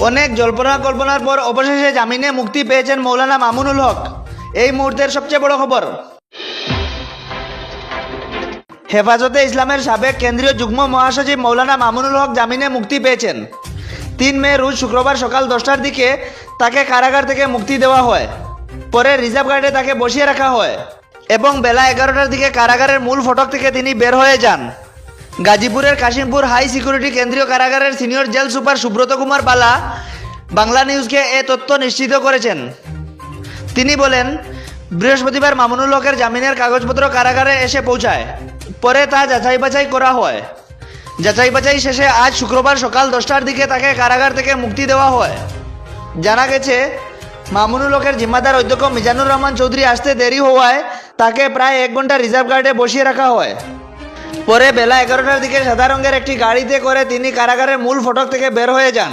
অনেক জল্পনা কল্পনার পর অবশেষে জামিনে মুক্তি পেয়েছেন মৌলানা মামুনুল হক। এই মুহূর্তের সবচেয়ে বড় খবর, হেফাজতে ইসলামের সাবেক কেন্দ্রীয় যুগ্ম মহাসচিব মৌলানা মামুনুল হক জামিনে মুক্তি পেয়েছেন। 3 মে রোজ শুক্রবার সকাল 10টার দিকে তাকে কারাগার থেকে মুক্তি দেওয়া হয়। পরে রিজার্ভ গার্ডে তাকে বসিয়ে রাখা হয় এবং বেলা 11টার দিকে কারাগারের মূল ফটক থেকে তিনি বের হয়ে যান। গাজীপুরের কাশিমপুর হাই সিকিউরিটি কেন্দ্রীয় কারাগারের senior jail super Subrata Kumar Bala Bangla নিউজকে এ তথ্য নিশ্চিত করেছেন। তিনি বলেন, বৃহস্পতিবার মামুনুল হকের জামিনের কাগজপত্র কারাগারে এসে পৌঁছায়। পরে তা যাচাই বাছাই করা হয়। যাচাই বাছাই শেষে আজ শুক্রবার সকাল 10টার দিকে তাকে কারাগার থেকে মুক্তি দেওয়া হয়। জানা গেছে, মামুনুল হকের জিম্মাদার অধ্যক্ষ মিজানুর রহমান চৌধুরী আসতে দেরি হওয়ায় তাকে প্রায় 1 ঘন্টা রিজার্ভ গার্ডে বসিয়ে রাখা হয়। পরে বেলা 11টার দিকে সাদা রঙের একটি গাড়িতে করে তিনি কারাগারের মূল ফটক থেকে বের হয়ে যান।